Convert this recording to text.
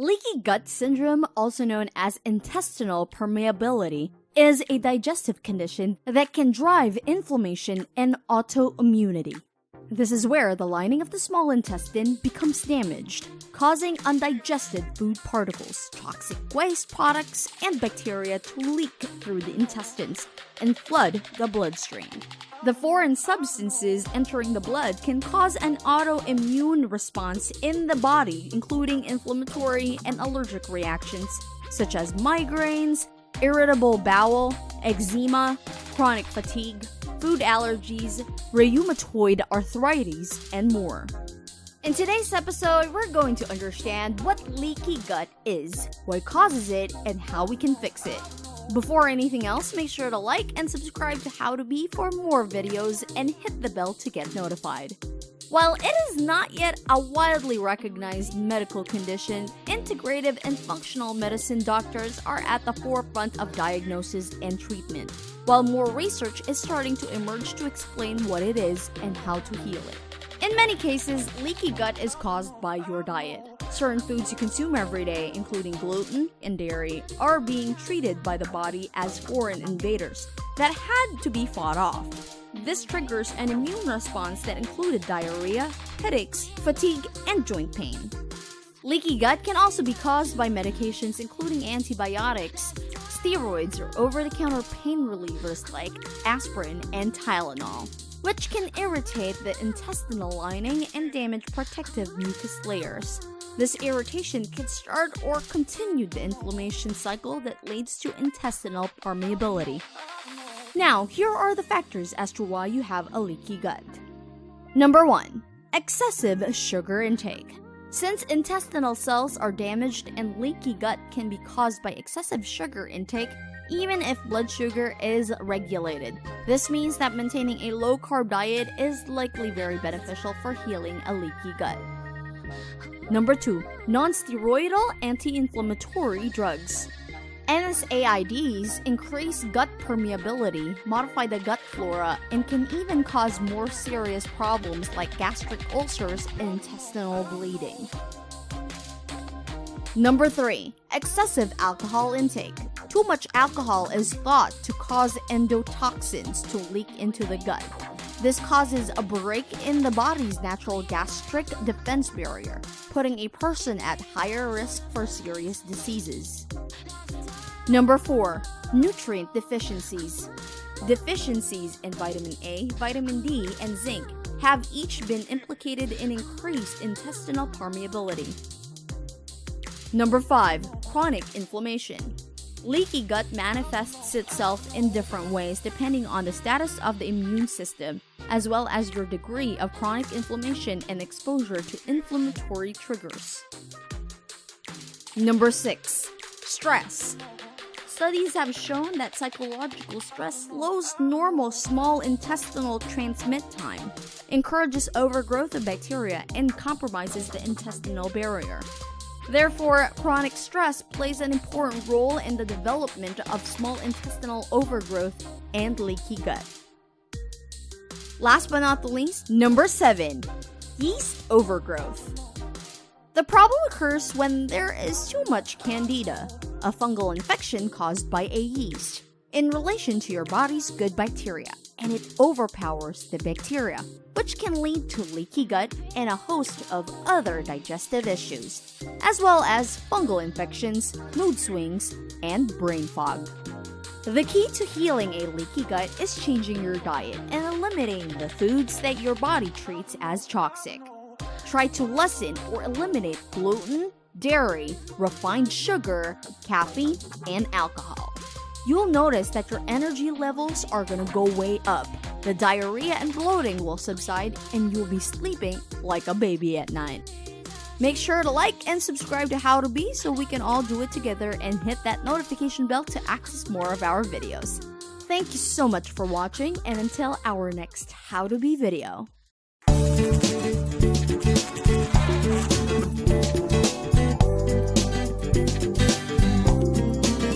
Leaky gut syndrome, also known as intestinal permeability, is a digestive condition that can drive inflammation and autoimmunity. This is where the lining of the small intestine becomes damaged, causing undigested food particles, toxic waste products, and bacteria to leak through the intestines and flood the bloodstream. The foreign substances entering the blood can cause an autoimmune response in the body, including inflammatory and allergic reactions such as migraines, irritable bowel, eczema, chronic fatigue, food allergies, rheumatoid arthritis, and more. In today's episode, we're going to understand what leaky gut is, what causes it, and how we can fix it. Before anything else, make sure to like and subscribe to How to Be for more videos and hit the bell to get notified. While it is not yet a widely recognized medical condition, integrative and functional medicine doctors are at the forefront of diagnosis and treatment, while more research is starting to emerge to explain what it is and how to heal it. In many cases, leaky gut is caused by your diet. Certain foods you consume every day, including gluten and dairy, are being treated by the body as foreign invaders that had to be fought off. This triggers an immune response that included diarrhea, headaches, fatigue, and joint pain. Leaky gut can also be caused by medications including antibiotics, steroids, or over-the-counter pain relievers like aspirin and Tylenol, which can irritate the intestinal lining and damage protective mucus layers. This irritation can start or continue the inflammation cycle that leads to intestinal permeability. Now, here are the factors as to why you have a leaky gut. Number 1. Excessive sugar intake. Since intestinal cells are damaged and leaky gut can be caused by excessive sugar intake, even if blood sugar is regulated. This means that maintaining a low-carb diet is likely very beneficial for healing a leaky gut. Number 2. Non-steroidal anti-inflammatory drugs. NSAIDs increase gut permeability, modify the gut flora, and can even cause more serious problems like gastric ulcers and intestinal bleeding. Number 3. Excessive alcohol intake. Too much alcohol is thought to cause endotoxins to leak into the gut. This causes a break in the body's natural gastric defense barrier, putting a person at higher risk for serious diseases. Number 4. Nutrient deficiencies. Deficiencies in vitamin A, vitamin D, and zinc have each been implicated in increased intestinal permeability. Number 5. Chronic inflammation. Leaky gut manifests itself in different ways depending on the status of the immune system, as well as your degree of chronic inflammation and exposure to inflammatory triggers. Number 6. Stress. Studies have shown that psychological stress slows normal small intestinal transmit time, encourages overgrowth of bacteria, and compromises the intestinal barrier. Therefore, chronic stress plays an important role in the development of small intestinal overgrowth and leaky gut. Last but not the least, number 7. Yeast overgrowth. The problem occurs when there is too much candida, a fungal infection caused by a yeast, in relation to your body's good bacteria, and it overpowers the bacteria, which can lead to leaky gut and a host of other digestive issues, as well as fungal infections, mood swings, and brain fog. The key to healing a leaky gut is changing your diet and eliminating the foods that your body treats as toxic. Try to lessen or eliminate gluten, dairy, refined sugar, caffeine, and alcohol. You'll notice that your energy levels are gonna go way up. The diarrhea and bloating will subside, and you'll be sleeping like a baby at night. Make sure to like and subscribe to How to Be so we can all do it together, and hit that notification bell to access more of our videos. Thank you so much for watching, and until our next How to Be video.